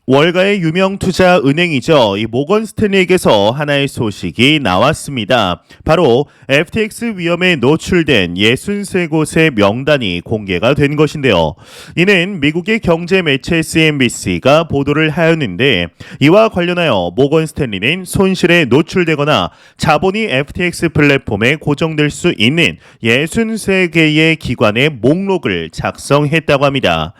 월가의 유명 투자 은행이죠. 이 모건 스탠리에게서 하나의 소식이 나왔습니다. 바로 FTX 위험에 노출된 63곳의 명단이 공개가 된 것인데요. 이는 미국의 경제 매체 CNBC가 보도를 하였는데, 이와 관련하여 모건 스탠리는 손실에 노출되거나 자본이 FTX 플랫폼에 고정될 수 있는 63개의 기관의 목록을 작성했다고 합니다.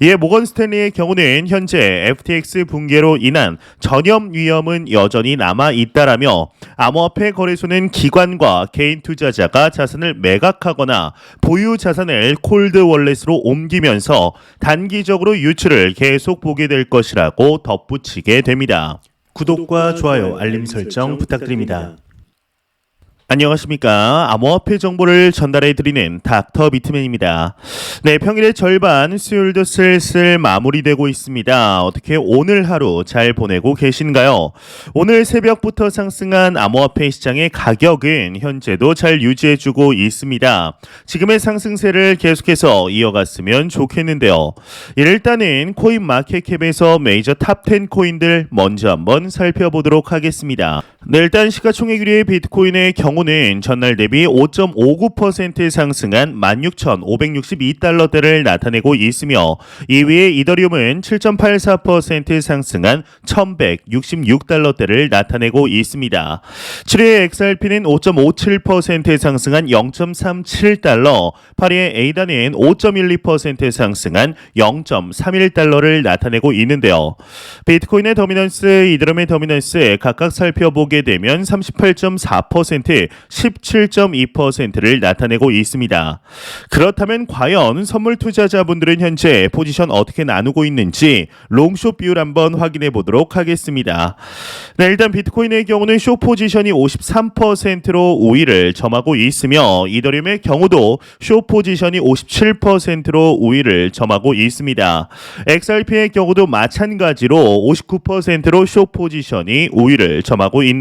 이에 모건 스탠리의 경우는 현재 FTX 붕괴로 인한 전염 위험은 여전히 남아 있다라며, 암호화폐 거래소는 기관과 개인 투자자가 자산을 매각하거나 보유 자산을 콜드 월렛으로 옮기면서 단기적으로 유출을 계속 보게 될 것이라고 덧붙이게 됩니다. 구독과 좋아요, 알림 설정 부탁드립니다. 안녕하십니까. 암호화폐 정보를 전달해드리는 닥터 비트맨입니다. 네, 평일의 절반, 수요일도 슬슬 마무리되고 있습니다. 어떻게 오늘 하루 잘 보내고 계신가요? 오늘 새벽부터 상승한 암호화폐 시장의 가격은 현재도 잘 유지해주고 있습니다. 지금의 상승세를 계속해서 이어갔으면 좋겠는데요. 일단은 코인마켓캡에서 메이저 탑10 코인들 먼저 한번 살펴보도록 하겠습니다. 네, 일단 시가총액 1위의 비트코인의 경우는 전날 대비 5.59% 상승한 16,562달러대를 나타내고 있으며, 2위의 이더리움은 7.84% 상승한 1,166달러대를 나타내고 있습니다. 7위의 XRP는 5.57% 상승한 0.37달러, 8위의 에이다는 5.12% 상승한 0.31달러를 나타내고 있는데요. 비트코인의 더미넌스, 이더리움의 더미넌스 각각 살펴보게 되면 38.4%, 17.2%를 나타내고 있습니다. 그렇다면 과연 선물 투자자분들은 현재 포지션 어떻게 나누고 있는지 롱숏 비율 한번 확인해 보도록 하겠습니다. 네, 일단 비트코인의 경우는 숏 포지션이 53%로 우위를 점하고 있으며, 이더리움의 경우도 숏 포지션이 57%로 우위를 점하고 있습니다. XRP의 경우도 마찬가지로 59%로 숏 포지션이 우위를 점하고 있습니다.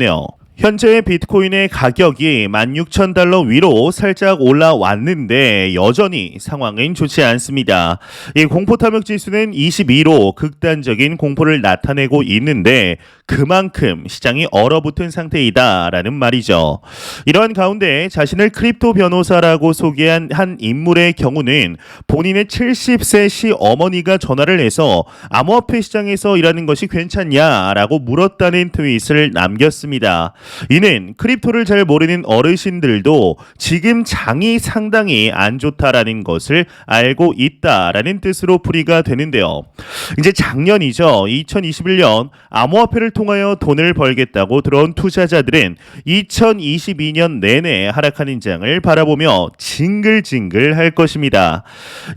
현재 비트코인의 가격이 16,000달러 위로 살짝 올라왔는데 여전히 상황은 좋지 않습니다. 이 공포탐욕 지수는 22로 극단적인 공포를 나타내고 있는데, 그만큼 시장이 얼어붙은 상태이다라는 말이죠. 이러한 가운데 자신을 크립토 변호사라고 소개한 한 인물의 경우는 본인의 70세 시어머니가 전화를 해서 암호화폐 시장에서 일하는 것이 괜찮냐라고 물었다는 트윗을 남겼습니다. 이는 크립토를 잘 모르는 어르신들도 지금 장이 상당히 안 좋다라는 것을 알고 있다라는 뜻으로 풀이가 되는데요. 이제 작년이죠. 2021년 암호화폐를 통하여 돈을 벌겠다고 들어온 투자자들은 2022년 내내 하락하는 장을 바라보며 징글징글 할 것입니다.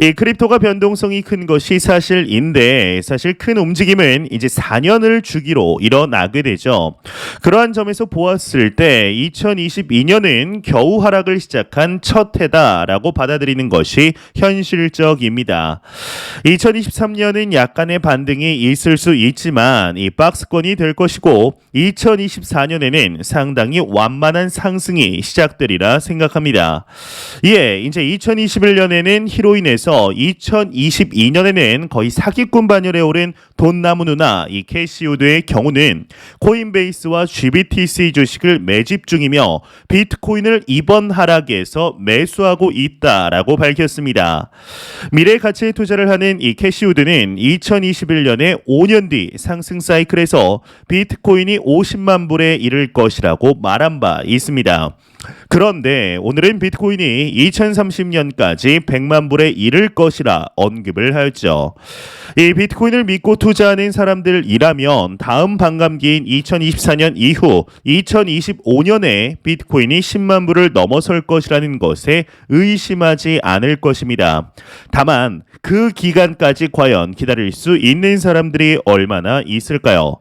이 크립토가 변동성이 큰 것이 사실인데, 사실 큰 움직임은 이제 4년을 주기로 일어나게 되죠. 그러한 점에서 보았을 때 2022년은 겨우 하락을 시작한 첫 해다라고 받아들이는 것이 현실적입니다. 2023년은 약간의 반등이 있을 수 있지만 이 박스권이 될 것이고, 2024년에는 상당히 완만한 상승이 시작되리라 생각합니다. 예, 이제 2021년에는 히로 인해서 2022년에는 거의 사기꾼 반열에 오른 돈나무 누나 이 캐시우드의 경우는 코인베이스와 GBTC 주식을 매집 중이며 비트코인을 이번 하락에서 매수하고 있다라고 밝혔습니다. 미래 가치에 투자를 하는 이 캐시우드는 2021년에 5년 뒤 상승 사이클에서 비트코인이 50만 불에 이를 것이라고 말한 바 있습니다. 그런데 오늘은 비트코인이 2030년까지 100만 불에 이를 것이라 언급을 하였죠. 이 비트코인을 믿고 투자하는 사람들이라면 다음 반감기인 2024년 이후 2025년에 비트코인이 10만 불을 넘어설 것이라는 것에 의심하지 않을 것입니다. 다만 그 기간까지 과연 기다릴 수 있는 사람들이 얼마나 있을까요?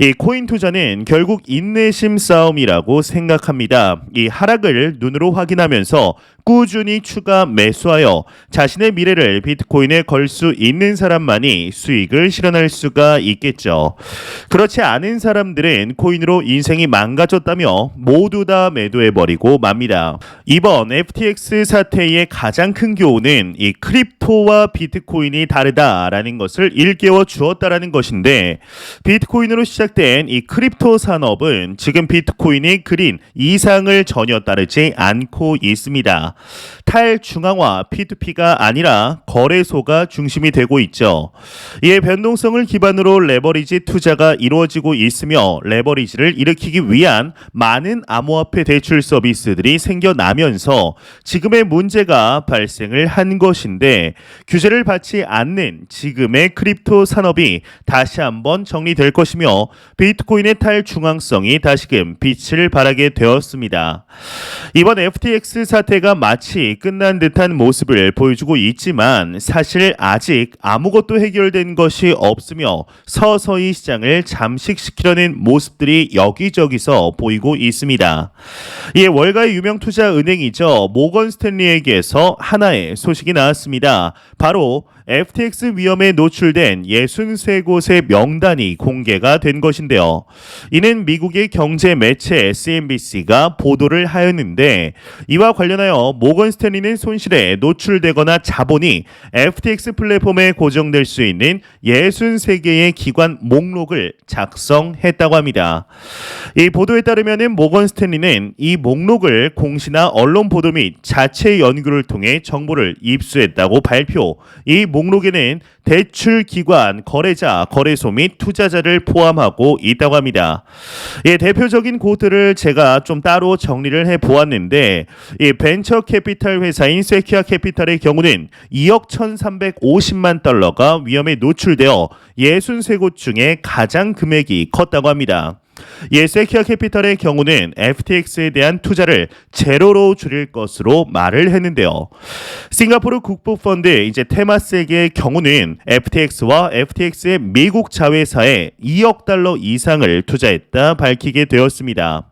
이 코인 투자는 결국 인내심 싸움이라고 생각합니다. 이 하락을 눈으로 확인하면서 꾸준히 추가 매수하여 자신의 미래를 비트코인에 걸 수 있는 사람만이 수익을 실현할 수가 있겠죠. 그렇지 않은 사람들은 코인으로 인생이 망가졌다며 모두 다 매도해버리고 맙니다. 이번 FTX 사태의 가장 큰 교훈은 이 크립토와 비트코인이 다르다라는 것을 일깨워 주었다라는 것인데, 비트코인으로 시작된 이 크립토 산업은 지금 비트코인이 그린 이상을 전혀 따르지 않고 있습니다. 탈중앙화 P2P가 아니라 거래소가 중심이 되고 있죠. 이에 변동성을 기반으로 레버리지 투자가 이루어지고 있으며, 레버리지를 일으키기 위한 많은 암호화폐 대출 서비스들이 생겨나면서 지금의 문제가 발생을 한 것인데, 규제를 받지 않는 지금의 크립토 산업이 다시 한번 정리될 것이며 비트코인의 탈중앙성이 다시금 빛을 발하게 되었습니다. 이번 FTX 사태가 마치 끝난 듯한 모습을 보여주고 있지만 사실 아직 아무것도 해결된 것이 없으며 서서히 시장을 잠식시키려는 모습들이 여기저기서 보이고 있습니다. 이에 월가의 유명 투자 은행이죠, 모건 스탠리에게서 하나의 소식이 나왔습니다. 바로 FTX 위험에 노출된 63곳의 명단이 공개가 된 것인데요. 이는 미국의 경제 매체 CNBC가 보도를 하였는데, 이와 관련하여 모건 스탠리는 손실에 노출되거나 자본이 FTX 플랫폼에 고정될 수 있는 63개의 기관 목록을 작성했다고 합니다. 이 보도에 따르면 모건 스탠리는 이 목록을 공시나 언론 보도 및 자체 연구를 통해 정보를 입수했다고 발표. 이 목록에는 대출 기관, 거래자, 거래소 및 투자자를 포함하고 있다고 합니다. 예, 대표적인 곳들을 제가 좀 따로 정리를 해 보았는데, 이 벤처 캐피탈 회사인 세퀴아 캐피탈의 경우는 2억 1,350만 달러가 위험에 노출되어 63곳 중에 가장 금액이 컸다고 합니다. 세퀴아 캐피탈의 경우는 FTX에 대한 투자를 제로로 줄일 것으로 말을 했는데요. 싱가포르 국부펀드 테마섹의 경우는 FTX와 FTX의 미국 자회사에 2억 달러 이상을 투자했다 밝히게 되었습니다.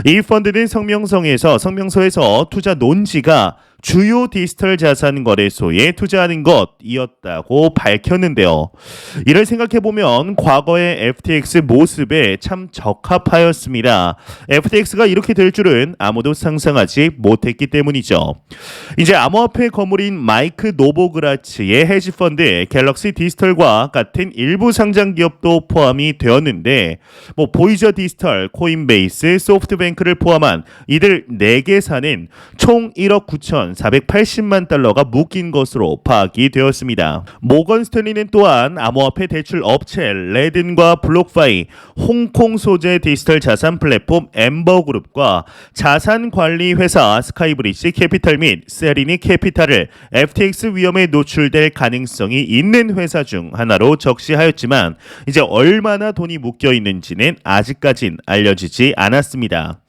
이 펀드는 성명서에서 투자 논지가 주요 디지털 자산 거래소에 투자하는 것이었다고 밝혔는데요. 이를 생각해보면 과거의 FTX 모습에 참 적합하였습니다. FTX가 이렇게 될 줄은 아무도 상상하지 못했기 때문이죠. 이제 암호화폐 거물인 마이크 노보그라츠의 헤지펀드 갤럭시 디지털과 같은 일부 상장 기업도 포함이 되었는데, 보이저 디지털, 코인베이스, 소프트뱅크를 포함한 이들 4개사는 총 1억 9,480만 달러가 묶인 것으로 파악이 되었습니다. 모건 스탠리는 또한 암호화폐 대출 업체 레든과 블록파이, 홍콩 소재 디지털 자산 플랫폼 엠버그룹과 자산 관리 회사 스카이브리지 캐피탈 및 세리니 캐피탈을 FTX 위험에 노출될 가능성이 있는 회사 중 하나로 적시하였지만, 이제 얼마나 돈이 묶여 있는지는 아직까진 알려지지 않았습니다.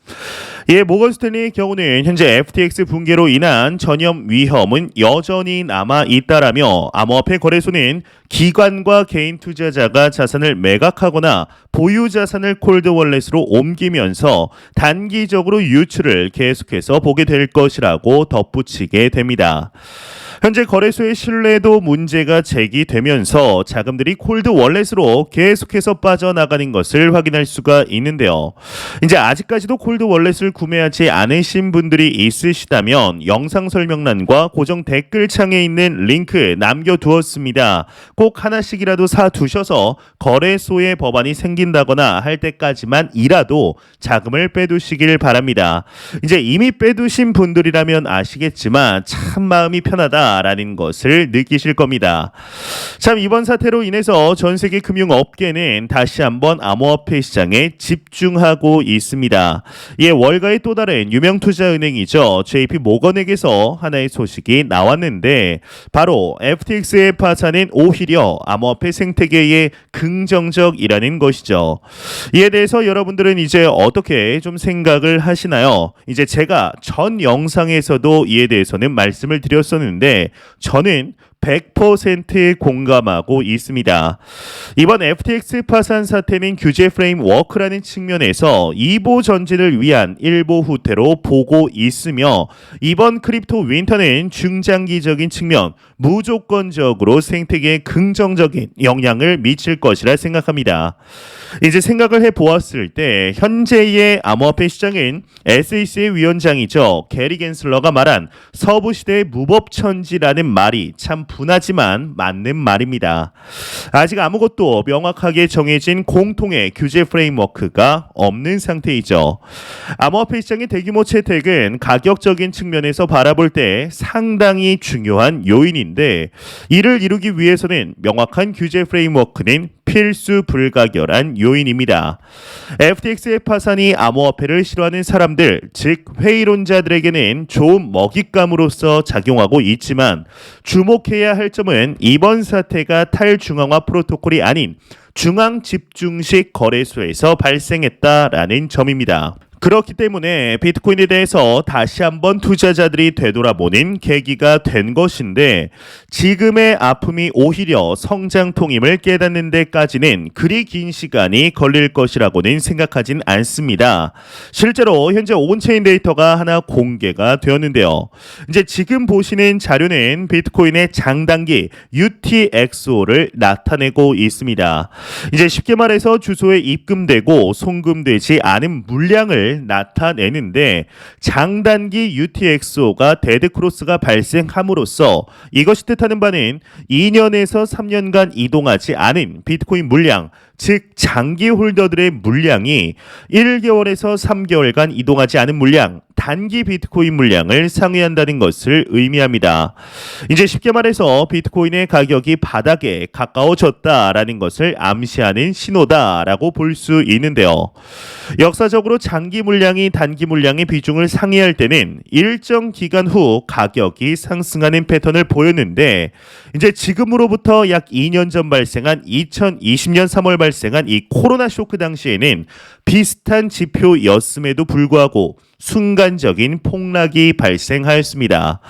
모건 스탠리의 경우는 현재 FTX 붕괴로 인한 전염 위험은 여전히 남아 있다라며, 암호화폐 거래소는 기관과 개인 투자자가 자산을 매각하거나 보유 자산을 콜드 월렛으로 옮기면서 단기적으로 유출을 계속해서 보게 될 것이라고 덧붙이게 됩니다. 현재 거래소의 신뢰도 문제가 제기되면서 자금들이 콜드 월렛으로 계속해서 빠져나가는 것을 확인할 수가 있는데요. 이제 아직까지도 콜드 월렛을 구매하지 않으신 분들이 있으시다면 영상 설명란과 고정 댓글창에 있는 링크 남겨두었습니다. 꼭 하나씩이라도 사두셔서 거래소에 법안이 생긴다거나 할 때까지만이라도 자금을 빼두시길 바랍니다. 이제 이미 빼두신 분들이라면 아시겠지만 참 마음이 편하다 라는 것을 느끼실 겁니다. 참, 이번 사태로 인해서 전 세계 금융업계는 다시 한번 암호화폐 시장에 집중하고 있습니다. 월가의 또 다른 유명 투자은행이죠, JP 모건에게서 하나의 소식이 나왔는데, 바로 FTX의 파산은 오히려 암호화폐 생태계에 긍정적이라는 것이죠. 이에 대해서 여러분들은 이제 어떻게 좀 생각을 하시나요? 이제 제가 전 영상에서도 이에 대해서는 말씀을 드렸었는데, 저는 100% 공감하고 있습니다. 이번 FTX 파산 사태는 규제 프레임워크라는 측면에서 이보 전진을 위한 일보 후퇴로 보고 있으며 이번 크립토 윈터는 중장기적인 측면 무조건적으로 생태계에 긍정적인 영향을 미칠 것이라 생각합니다. 이제 생각을 해보았을 때 현재의 암호화폐 시장은 SEC의 위원장이죠. 게리 겐슬러가 말한 서부시대의 무법천지라는 말이 참 분하지만 맞는 말입니다. 아직 아무것도 명확하게 정해진 공통의 규제 프레임워크가 없는 상태이죠. 암호화폐 시장의 대규모 채택은 가격적인 측면에서 바라볼 때 상당히 중요한 요인인데 이를 이루기 위해서는 명확한 규제 프레임워크는 필수 불가결한 요인입니다. FTX의 파산이 암호화폐를 싫어하는 사람들, 즉 회의론자들에게는 좋은 먹잇감으로서 작용하고 있지만 주목해야 할 점은 이번 사태가 탈중앙화 프로토콜이 아닌 중앙집중식 거래소에서 발생했다라는 점입니다. 그렇기 때문에 비트코인에 대해서 다시 한번 투자자들이 되돌아보는 계기가 된 것인데 지금의 아픔이 오히려 성장통임을 깨닫는 데까지는 그리 긴 시간이 걸릴 것이라고는 생각하진 않습니다. 실제로 현재 온체인 데이터가 하나 공개가 되었는데요. 이제 지금 보시는 자료는 비트코인의 장단기 UTXO를 나타내고 있습니다. 이제 쉽게 말해서 주소에 입금되고 송금되지 않은 물량을 나타내는데 장단기 UTXO가 데드크로스가 발생함으로써 이것이 뜻하는 바는 2년에서 3년간 이동하지 않은 비트코인 물량, 즉 장기 홀더들의 물량이 1개월에서 3개월간 이동하지 않은 물량, 단기 비트코인 물량을 상회한다는 것을 의미합니다. 이제 쉽게 말해서 비트코인의 가격이 바닥에 가까워졌다라는 것을 암시하는 신호다라고 볼 수 있는데요. 역사적으로 장기 물량이 단기 물량의 비중을 상회할 때는 일정 기간 후 가격이 상승하는 패턴을 보였는데 이제 지금으로부터 약 2년 전 발생한 2020년 3월 발생한 이 코로나 쇼크 당시에는 비슷한 지표였음에도 불구하고 순간적인 폭락이 발생하였습니다.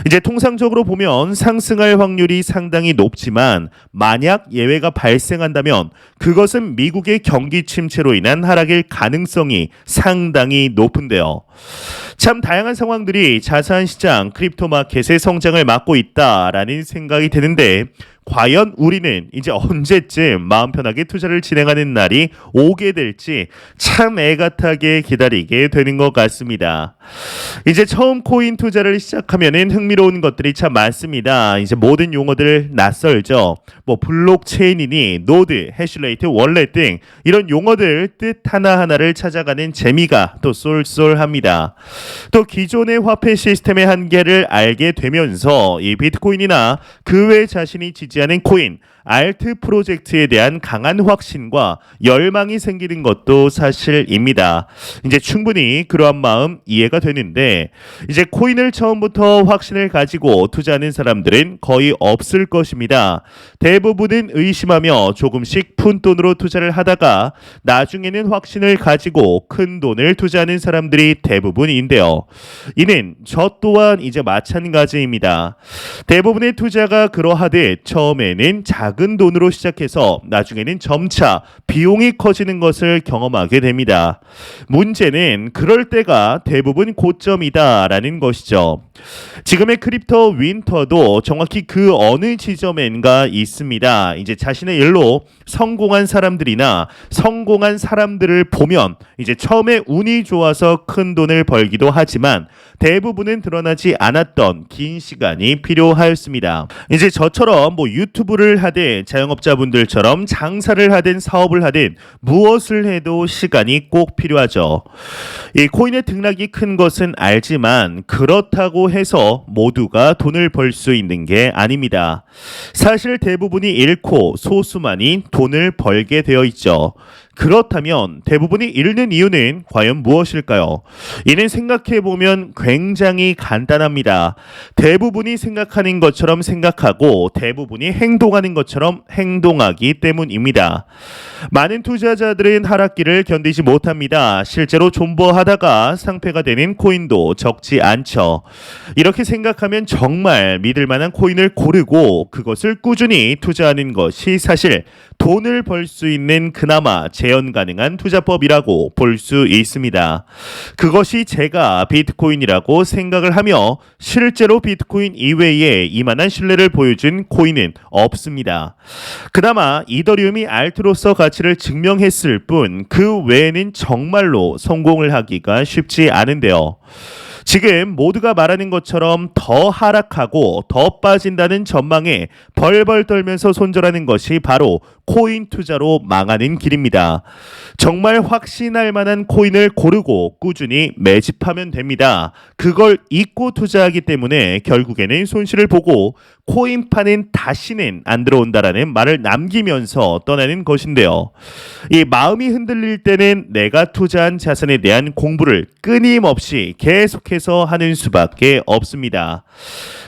이제 통상적으로 보면 상승할 확률이 상당히 높지만 만약 예외가 발생한다면 그것은 미국의 경기 침체로 인한 하락일 가능성이 상당히 높은데요. 참 다양한 상황들이 자산 시장, 크립토 마켓의 성장을 막고 있다라는 생각이 드는데 과연 우리는 이제 언제쯤 마음 편하게 투자를 진행하는 날이 오게 될지 참 애같하게 기다리게 되는 것 같습니다. 이제 처음 코인 투자를 시작하면은 흥미로운 것들이 참 많습니다. 이제 모든 용어들 낯설죠. 뭐 블록체인이니 노드, 해시레이트, 월렛 등 이런 용어들 뜻 하나하나를 찾아가는 재미가 또 쏠쏠합니다. 또 기존의 화폐 시스템의 한계를 알게 되면서 이 비트코인이나 그 외 자신이 지지하는 코인, 알트 프로젝트에 대한 강한 확신과 열망이 생기는 것도 사실입니다. 이제 충분히 그러한 마음 이해가 되는데 이제 코인을 처음부터 확신을 가지고 투자하는 사람들은 거의 없을 것입니다. 대부분은 의심하며 조금씩 푼돈으로 투자를 하다가 나중에는 확신을 가지고 큰 돈을 투자하는 사람들이 대부분인데요. 이는 저 또한 이제 마찬가지입니다. 대부분의 투자가 그러하듯 처음에는 작은 돈으로 시작해서 나중에는 점차 비용이 커지는 것을 경험하게 됩니다. 문제는 그럴 때가 대부분 고점이다라는 것이죠. 지금의 크립토 윈터도 정확히 그 어느 지점엔가 있습니다. 이제 자신의 일로 성공한 사람들이나 성공한 사람들을 보면 이제 처음에 운이 좋아서 큰 돈을 벌기도 하지만 대부분은 드러나지 않았던 긴 시간이 필요하였습니다. 이제 저처럼 뭐 유튜브를 하든 자영업자분들처럼 장사를 하든 사업을 하든 무엇을 해도 시간이 꼭 필요하죠. 이 코인의 등락이 큰 것은 알지만 그렇다고 해서 모두가 돈을 벌 수 있는 게 아닙니다. 사실 대부분이 잃고 소수만이 돈을 벌게 되어 있죠. 그렇다면 대부분이 잃는 이유는 과연 무엇일까요? 이는 생각해보면 굉장히 간단합니다. 대부분이 생각하는 것처럼 생각하고 대부분이 행동하는 것처럼 행동하기 때문입니다. 많은 투자자들은 하락기를 견디지 못합니다. 실제로 존버하다가 상패가 되는 코인도 적지 않죠. 이렇게 생각하면 정말 믿을 만한 코인을 고르고 그것을 꾸준히 투자하는 것이 사실 돈을 벌 수 있는 그나마 재현 가능한 투자법이라고 볼 수 있습니다. 그것이 제가 비트코인이라고 생각을 하며 실제로 비트코인 이외에 이만한 신뢰를 보여준 코인은 없습니다. 그나마 이더리움이 알트로서 가치를 증명했을 뿐 그 외에는 정말로 성공을 하기가 쉽지 않은데요. 지금 모두가 말하는 것처럼 더 하락하고 더 빠진다는 전망에 벌벌 떨면서 손절하는 것이 바로 코인 투자로 망하는 길입니다. 정말 확신할 만한 코인을 고르고 꾸준히 매집하면 됩니다. 그걸 잊고 투자하기 때문에 결국에는 손실을 보고 코인파는 다시는 안 들어온다라는 말을 남기면서 떠나는 것인데요. 이 마음이 흔들릴 때는 내가 투자한 자산에 대한 공부를 끊임없이 계속해서 하는 수밖에 없습니다.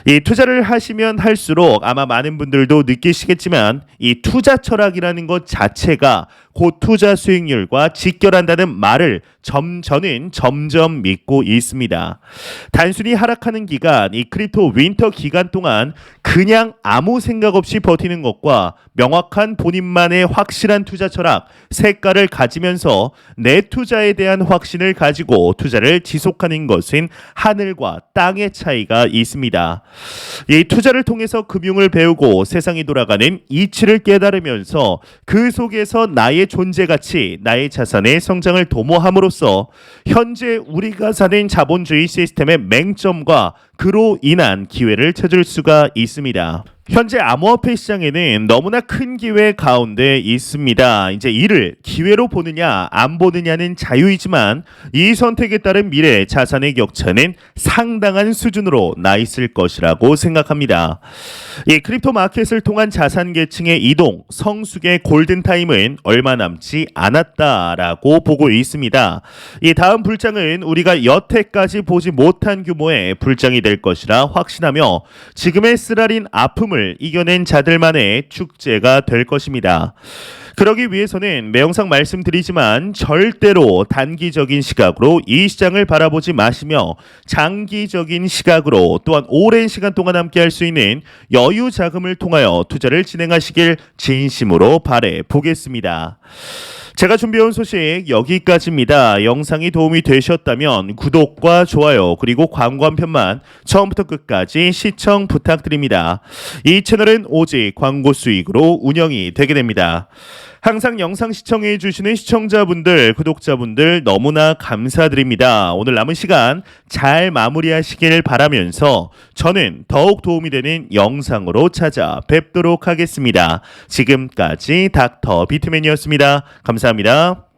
이 투자를 하시면 할수록 아마 많은 분들도 느끼시겠지만 이 투자 철학이라는 것 자체가 곧 투자 수익률과 직결한다는 말을 저는 점점 믿고 있습니다. 단순히 하락하는 기간, 이 크립토 윈터 기간 동안 그냥 아무 생각 없이 버티는 것과 명확한 본인만의 확실한 투자 철학, 색깔을 가지면서 내 투자에 대한 확신을 가지고 투자를 지속하는 것은 하늘과 땅의 차이가 있습니다. 이 투자를 통해서 금융을 배우고 세상이 돌아가는 이치를 깨달으면서 그 속에서 나의 존재 가치, 나의 자산의 성장을 도모함으로써 현재 우리가 사는 자본주의 시스템의 맹점과 그로 인한 기회를 찾을 수가 있습니다. 현재 암호화폐 시장에는 너무나 큰 기회 가운데 있습니다. 이제 이를 기회로 보느냐 안 보느냐는 자유이지만 이 선택에 따른 미래 자산의 격차는 상당한 수준으로 나 있을 것이라고 생각합니다. 이 크립토 마켓을 통한 자산 계층의 이동, 성숙의 골든타임은 얼마 남지 않았다라고 보고 있습니다. 이 다음 불장은 우리가 여태까지 보지 못한 규모의 불장이 될 것이라 확신하며 지금의 쓰라린 아픔을 이겨낸 자들만의 축제가 될 것입니다. 그러기 위해서는 매영상 말씀드리지만 절대로 단기적인 시각으로 이 시장을 바라보지 마시며 장기적인 시각으로 또한 오랜 시간 동안 함께 할 수 있는 여유 자금을 통하여 투자를 진행하시길 진심으로 바래 보겠습니다. 제가 준비해온 소식 여기까지입니다. 영상이 도움이 되셨다면 구독과 좋아요 그리고 광고 한 편만 처음부터 끝까지 시청 부탁드립니다. 이 채널은 오직 광고 수익으로 운영이 되게 됩니다. 항상 영상 시청해 주시는 시청자분들, 구독자분들 너무나 감사드립니다. 오늘 남은 시간 잘 마무리하시길 바라면서 저는 더욱 도움이 되는 영상으로 찾아뵙도록 하겠습니다. 지금까지 닥터 비트맨이었습니다. 감사합니다.